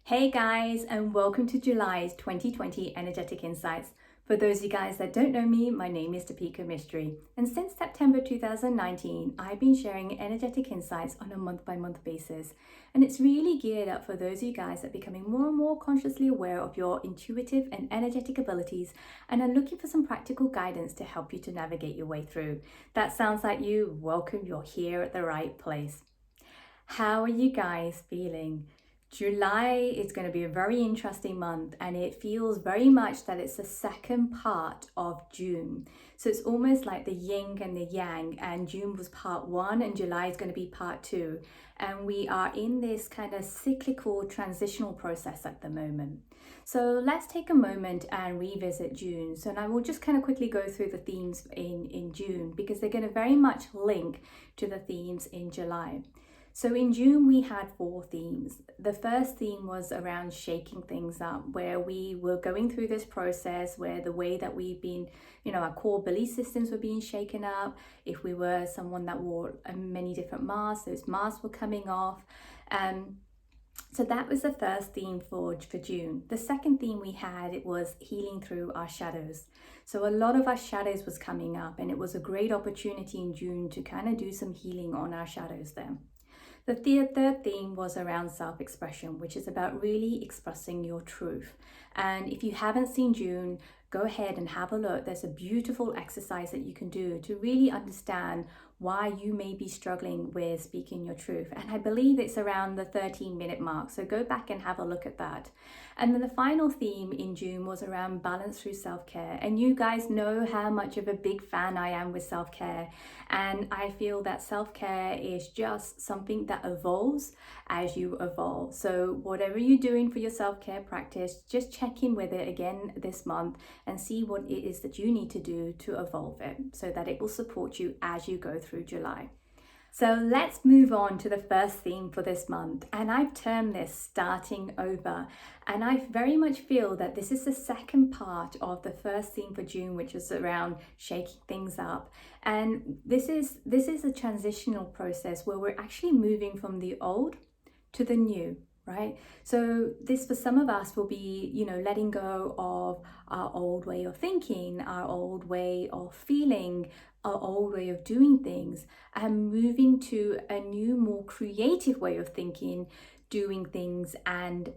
Hey guys, and welcome to July's 2020 Energetic Insights. For those of you guys that don't know me, my name is Topeka Mystery, and since September 2019, I've been sharing energetic insights on a month-by-month basis. And it's really geared up for those of you guys that are becoming more and more consciously aware of your intuitive and energetic abilities and are looking for some practical guidance to help you to navigate your way through. That sounds like you. Welcome, you're here at the right place. How are you guys feeling? July is going to be a very interesting month, and it feels very much that it's the second part of June. So it's almost like the yin and the yang, and June was part one and July is going to be part two. And we are in this kind of cyclical transitional process at the moment. So let's take a moment and revisit June. So and I will just kind of quickly go through the themes in June because they're going to very much link to the themes in July. So in June, we had 4 themes. The first theme was around shaking things up, where we were going through this process where the way that we've been, our core belief systems were being shaken up. If we were someone that wore many different masks, those masks were coming off. So that was the first theme for June. The second theme we had, it was healing through our shadows. So a lot of our shadows was coming up, and it was a great opportunity in June to kind of do some healing on our shadows there. The third theme was around self-expression, which is about really expressing your truth. And if you haven't seen June, go ahead and have a look. There's a beautiful exercise that you can do to really understand why you may be struggling with speaking your truth. And I believe it's around the 13-minute mark. So go back and have a look at that. And then the final theme in June was around balance through self-care. And you guys know how much of a big fan I am with self-care. And I feel that self-care is just something that evolves as you evolve. So whatever you're doing for your self-care practice, just check in with it again this month and see what it is that you need to do to evolve it so that it will support you as you go through July. So let's move on to the first theme for this month, and I've termed this starting over, and I very much feel that this is the second part of the first theme for June, which is around shaking things up. And this is a transitional process where we're actually moving from the old to the new, right? So this for some of us will be, letting go of our old way of thinking, our old way of feeling, our old way of doing things, and moving to a new, more creative way of thinking, doing things, and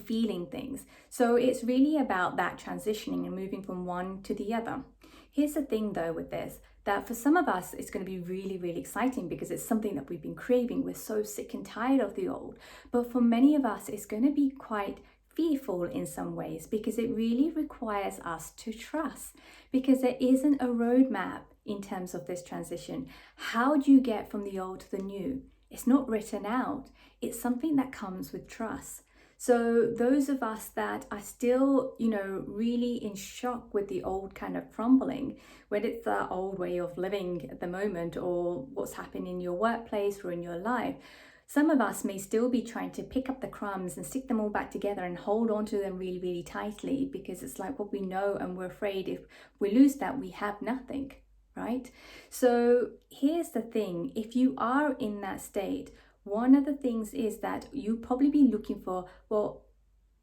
feeling things. So it's really about that transitioning and moving from one to the other. Here's the thing though with this, that for some of us, it's going to be really, really exciting because it's something that we've been craving. We're so sick and tired of the old. But for many of us, it's going to be quite fearful in some ways because it really requires us to trust, because there isn't a roadmap in terms of this transition. How do you get from the old to the new? It's not written out. It's something that comes with trust. So those of us that are still, really in shock with the old kind of crumbling, whether it's the old way of living at the moment or what's happening in your workplace or in your life, some of us may still be trying to pick up the crumbs and stick them all back together and hold on to them really, really tightly because it's like what we know, and we're afraid if we lose that, we have nothing, right? So here's the thing. If you are in that state, one of the things is that you probably be looking for, well,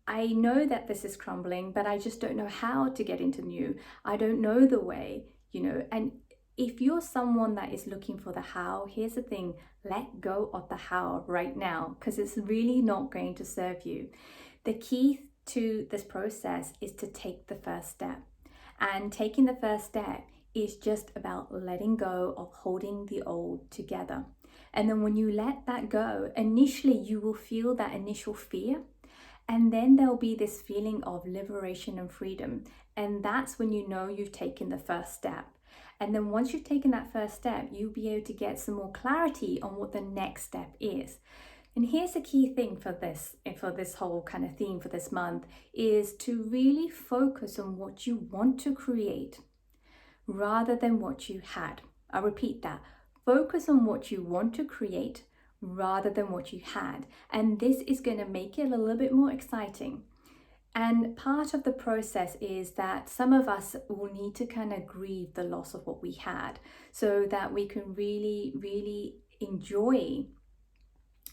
I know that this is crumbling, but I just don't know how to get into new. I don't know the way, and if you're someone that is looking for the how, here's the thing, let go of the how right now, because it's really not going to serve you. The key to this process is to take the first step. And taking the first step is just about letting go of holding the old together. And then when you let that go, initially you will feel that initial fear. And then there'll be this feeling of liberation and freedom. And that's when you know you've taken the first step. And then once you've taken that first step, you'll be able to get some more clarity on what the next step is. And here's the key thing for this whole kind of theme for this month is to really focus on what you want to create rather than what you had. I'll repeat that. Focus on what you want to create rather than what you had. And this is going to make it a little bit more exciting. And part of the process is that some of us will need to kind of grieve the loss of what we had so that we can really, really enjoy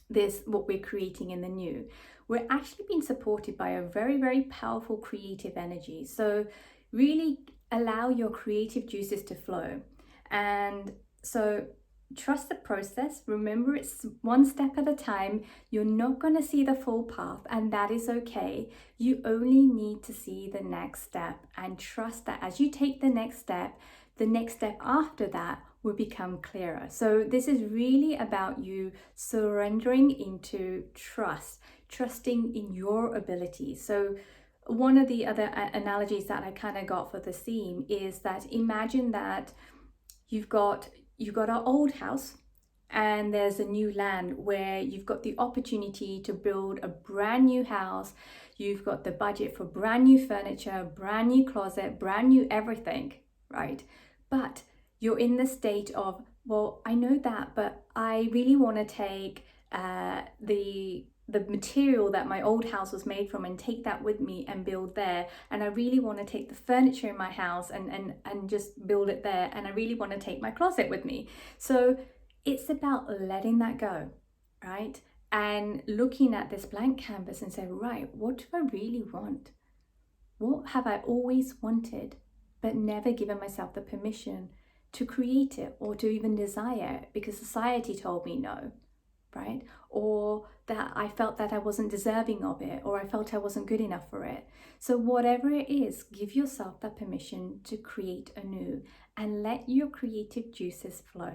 this, what we're creating in the new. we're actually being supported by a very, very powerful creative energy. So really allow your creative juices to flow. And so trust the process. Remember, it's one step at a time. You're not going to see the full path, and that is okay. You only need to see the next step and trust that as you take the next step after that will become clearer. So this is really about you surrendering into trust, trusting in your abilities. So one of the other analogies that I kind of got for the theme is that imagine that you've got an old house and there's a new land where you've got the opportunity to build a brand new house. You've got the budget for brand new furniture, brand new closet, brand new everything, right? But you're in the state of, well, I know that, but I really want to take the material that my old house was made from and take that with me and build there. And I really want to take the furniture in my house and just build it there. And I really want to take my closet with me. So it's about letting that go, right? And looking at this blank canvas and say, right, what do I really want? What have I always wanted, but never given myself the permission to create it or to even desire it because society told me no, right? Or that I felt that I wasn't deserving of it, or I felt I wasn't good enough for it. So whatever it is, give yourself that permission to create anew and let your creative juices flow.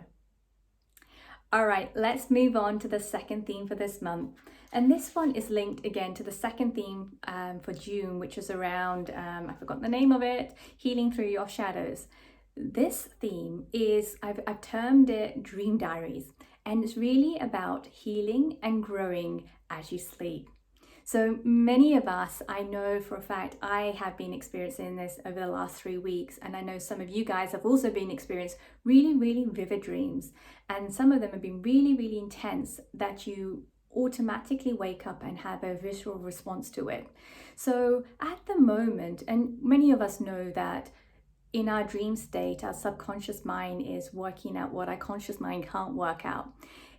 All right, let's move on to the second theme for this month. And this one is linked again to the second theme for June, which is around, I forgot the name of it, healing through your shadows. This theme is, I've termed it Dream Diaries, and it's really about healing and growing as you sleep. So many of us, I know for a fact, I have been experiencing this over the last 3 weeks, and I know some of you guys have also been experiencing really, really vivid dreams, and some of them have been really, really intense that you automatically wake up and have a visceral response to it. So at the moment, and many of us know that in our dream state, our subconscious mind is working out what our conscious mind can't work out.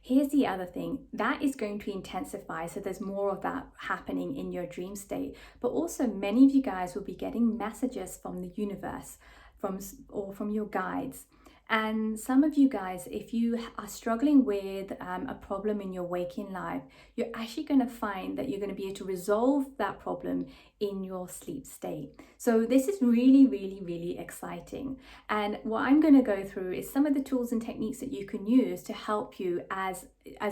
Here's the other thing, that is going to intensify, so there's more of that happening in your dream state. But also many of you guys will be getting messages from the universe, from your guides. And some of you guys, if you are struggling with a problem in your waking life, you're actually going to find that you're going to be able to resolve that problem in your sleep state. So this is really, really, really exciting. And what I'm going to go through is some of the tools and techniques that you can use to help you as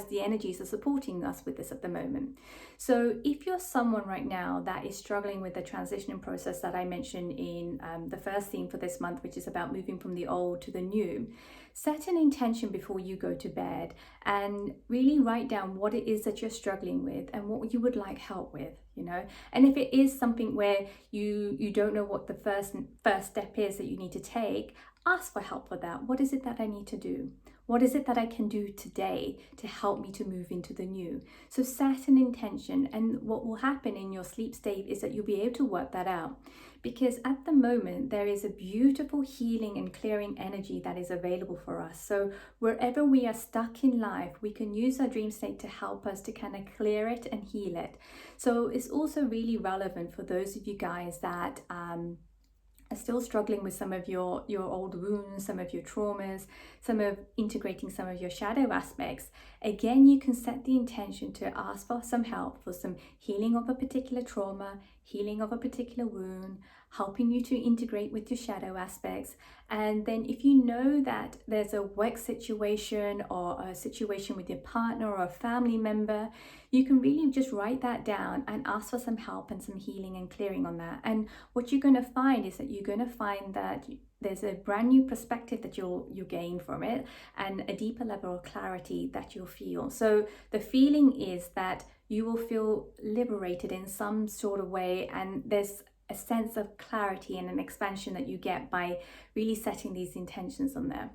the energies are supporting us with this at the moment. So if you're someone right now that is struggling with the transitioning process that I mentioned in the first theme for this month, which is about moving from the old to the new, set an intention before you go to bed and really write down what it is that you're struggling with and what you would like help with, you know. And if it is something where you don't know what the first step is that you need to take, ask for help for that. What is it that I need to do? What is it that I can do today to help me to move into the new? So set an intention, and what will happen in your sleep state is that you'll be able to work that out. Because at the moment, there is a beautiful healing and clearing energy that is available for us. So wherever we are stuck in life, we can use our dream state to help us to kind of clear it and heal it. So it's also really relevant for those of you guys that are still struggling with some of your old wounds, some of your traumas, integrating some of your shadow aspects. Again, you can set the intention to ask for some help for some healing of a particular trauma, healing of a particular wound, helping you to integrate with your shadow aspects. And then if you know that there's a work situation or a situation with your partner or a family member, you can really just write that down and ask for some help and some healing and clearing on that. And what you're going to find is that you're going to find that there's a brand new perspective that you'll gain from it and a deeper level of clarity that you'll feel. So the feeling is that you will feel liberated in some sort of way, and there's a sense of clarity and an expansion that you get by really setting these intentions on there.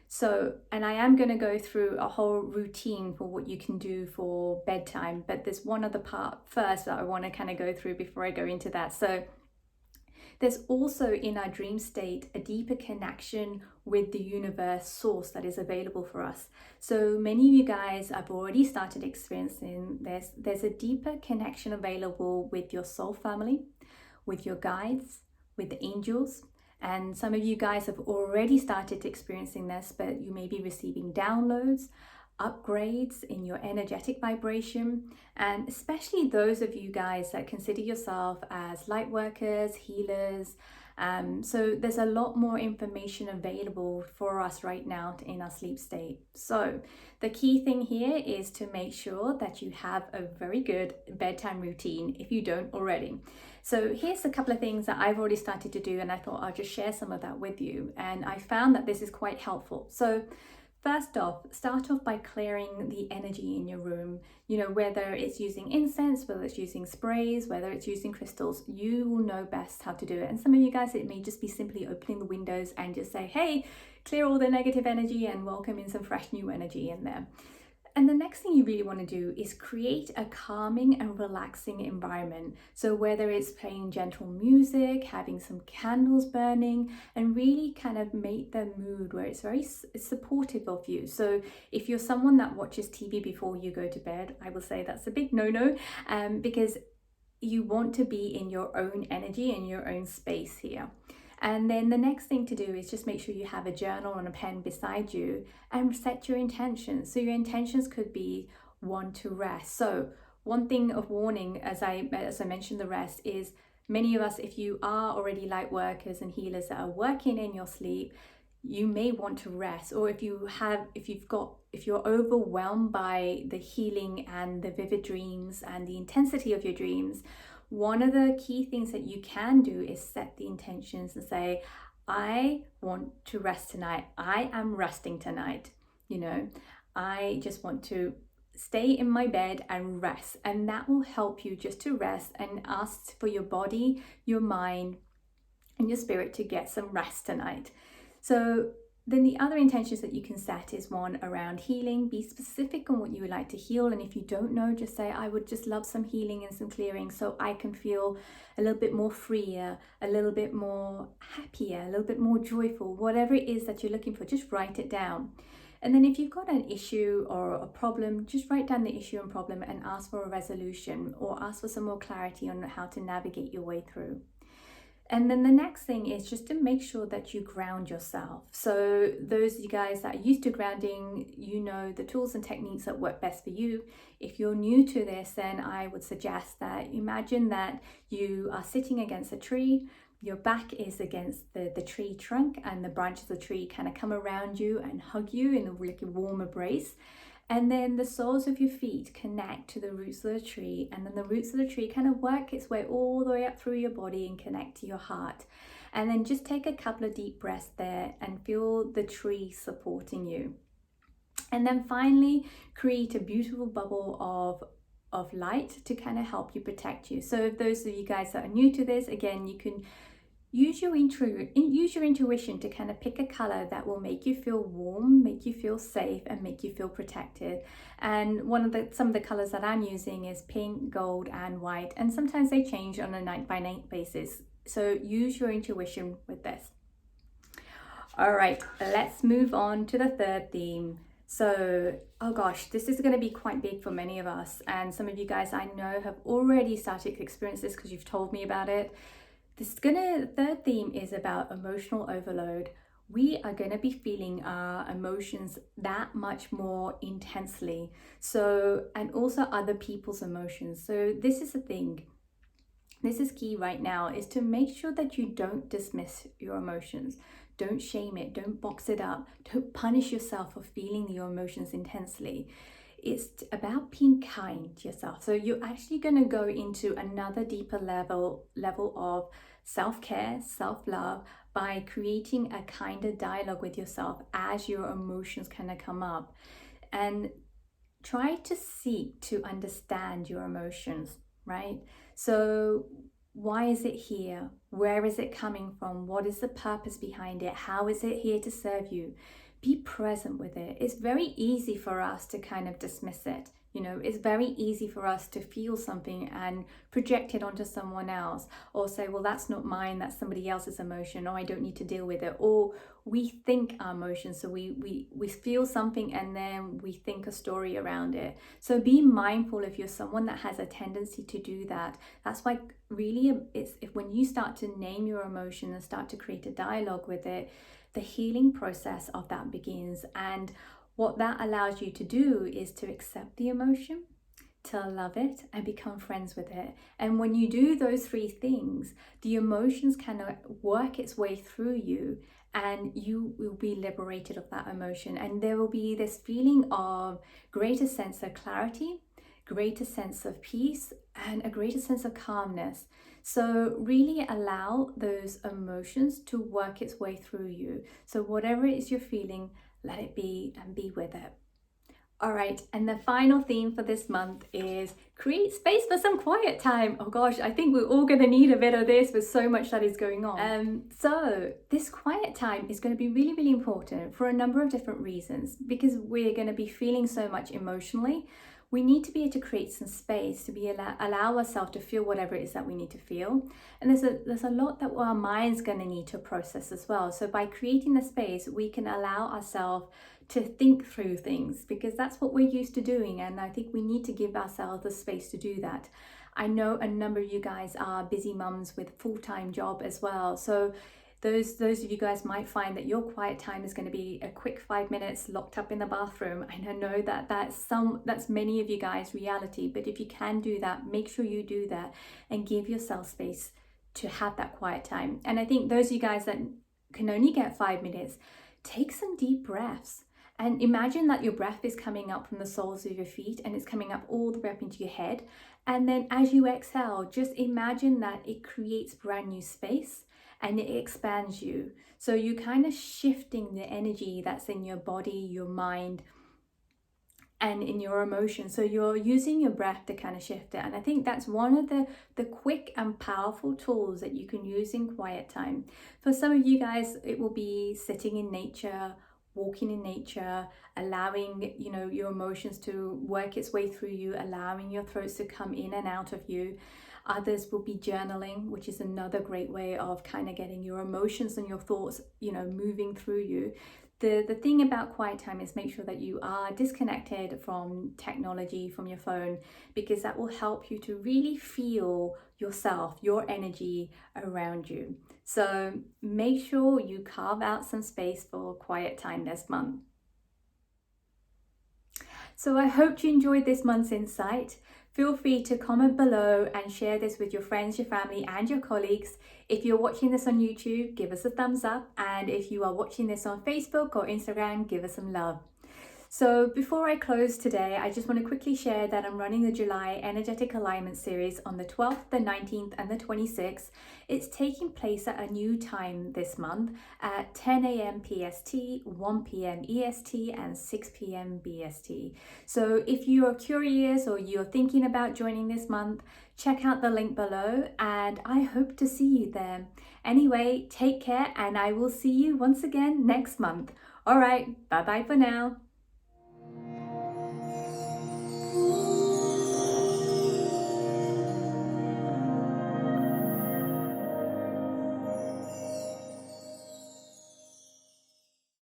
So, and I am going to go through a whole routine for what you can do for bedtime, but there's one other part first that I want to kind of go through before I go into that. So There's also in our dream state a deeper connection with the universe source that is available for us. So many of you guys have already started experiencing this. There's a deeper connection available with your soul family, with your guides, with the angels. And some of you guys have already started experiencing this, but you may be receiving downloads, upgrades in your energetic vibration, and especially those of you guys that consider yourself as light workers, healers. So there's a lot more information available for us right now in our sleep state. So the key thing here is to make sure that you have a very good bedtime routine if you don't already. So here's a couple of things that I've already started to do, and I thought I'll just share some of that with you. And I found that this is quite helpful. So first off, start off by clearing the energy in your room. Whether it's using incense, whether it's using sprays, whether it's using crystals, you will know best how to do it. And some of you guys, it may just be simply opening the windows and just say, hey, clear all the negative energy and welcome in some fresh new energy in there. And the next thing you really want to do is create a calming and relaxing environment. So whether it's playing gentle music, having some candles burning, and really kind of make the mood where it's very supportive of you. So if you're someone that watches TV before you go to bed, I will say that's a big no-no, because you want to be in your own energy, in your own space here. And then the next thing to do is just make sure you have a journal and a pen beside you and set your intentions. So your intentions could be one, to rest. So one thing of warning, as I mentioned the rest, is many of us, if you are already light workers and healers that are working in your sleep, you may want to rest. Or if you're overwhelmed by the healing and the vivid dreams and the intensity of your dreams, one of the key things that you can do is set the intentions and say, I want to rest tonight. I am resting tonight. I just want to stay in my bed and rest. And that will help you just to rest and ask for your body, your mind, and your spirit to get some rest tonight. So then the other intentions that you can set is one around healing. Be specific on what you would like to heal. And if you don't know, just say, I would just love some healing and some clearing so I can feel a little bit more freer, a little bit more happier, a little bit more joyful, whatever it is that you're looking for, just write it down. And then if you've got an issue or a problem, just write down the issue and problem and ask for a resolution or ask for some more clarity on how to navigate your way through. And then the next thing is just to make sure that you ground yourself. So those of you guys that are used to grounding, you know the tools and techniques that work best for you. If you're new to this, then I would suggest that imagine that you are sitting against a tree, your back is against the tree trunk, and the branches of the tree kind of come around you and hug you in a warm embrace. And then the soles of your feet connect to the roots of the tree, and then the roots of the tree kind of work its way all the way up through your body and connect to your heart. And then just take a couple of deep breaths there and feel the tree supporting you. And then finally create a beautiful bubble of light to kind of help you protect you. So if those of you guys that are new to this, again, you can use your intuition to kind of pick a color that will make you feel warm, make you feel safe, and make you feel protected. And some of the colors that I'm using is pink, gold, and white, and sometimes they change on a night by night basis. So use your intuition with this. All right, let's move on to the third theme. So, oh gosh, this is going to be quite big for many of us, and some of you guys I know have already started to experience this because you've told me about it. The third theme is about emotional overload. We are going to be feeling our emotions that much more intensely. So, and also other people's emotions. So this is the thing. This is key right now, is to make sure that you don't dismiss your emotions. Don't shame it. Don't box it up. Don't punish yourself for feeling your emotions intensely. It's about being kind to yourself. So you're actually going to go into another deeper level of self-care, self-love by creating a kinder dialogue with yourself as your emotions kind of come up. And try to seek to understand your emotions, right? So why is it here? Where is it coming from? What is the purpose behind it? How is it here to serve you? Be present with it. It's very easy for us to kind of dismiss it. You know, it's very easy for us to feel something and project it onto someone else, or say, well, that's not mine, that's somebody else's emotion, or I don't need to deal with it. Or we think our emotions, so we feel something and then we think a story around it. So be mindful if you're someone that has a tendency to do that. That's why really it's if when you start to name your emotion and start to create a dialogue with it, the healing process of that begins. And what that allows you to do is to accept the emotion, to love it, and become friends with it. And when you do those three things, the emotions can work its way through you, and you will be liberated of that emotion. And there will be this feeling of greater sense of clarity, greater sense of peace, and a greater sense of calmness. So really allow those emotions to work its way through you. So whatever it is you're feeling, let it be and be with it. All right, and the final theme for this month is create space for some quiet time. Oh gosh, I think we're all going to need a bit of this with so much that is going on. So this quiet time is going to be really, really important for a number of different reasons, because we're going to be feeling so much emotionally. We need to be able to create some space to be allow ourselves to feel whatever it is that we need to feel. And there's a lot that our mind's going to need to process as well. So by creating the space, we can allow ourselves to think through things, because that's what we're used to doing. And I think we need to give ourselves the space to do that. I know a number of you guys are busy mums with full-time job as well. So those of you guys might find that your quiet time is going to be a quick 5 minutes locked up in the bathroom. And I know that that's many of you guys' reality, but if you can do that, make sure you do that and give yourself space to have that quiet time. And I think those of you guys that can only get 5 minutes, take some deep breaths. And imagine that your breath is coming up from the soles of your feet and it's coming up all the way up into your head. And then as you exhale, just imagine that it creates brand new space and it expands you. So you're kind of shifting the energy that's in your body, your mind, and in your emotions. So you're using your breath to kind of shift it. And I think that's one of the quick and powerful tools that you can use in quiet time. For some of you guys, it will be sitting in nature, walking in nature, allowing, you know, your emotions to work its way through you, allowing your thoughts to come in and out of you. Others will be journaling, which is another great way of kind of getting your emotions and your thoughts, you know, moving through you. The thing about quiet time is make sure that you are disconnected from technology, from your phone, because that will help you to really feel yourself, your energy around you. So make sure you carve out some space for quiet time this month. So I hope you enjoyed this month's insight. Feel free to comment below and share this with your friends, your family, and your colleagues. If you're watching this on YouTube, give us a thumbs up. And if you are watching this on Facebook or Instagram, give us some love. So before I close today, I just want to quickly share that I'm running the July Energetic Alignment Series on the 12th, the 19th and the 26th. It's taking place at a new time this month at 10 a.m. PST, 1 p.m. EST and 6 p.m. BST. So if you are curious or you're thinking about joining this month, check out the link below and I hope to see you there. Anyway, take care and I will see you once again next month. All right, bye-bye for now.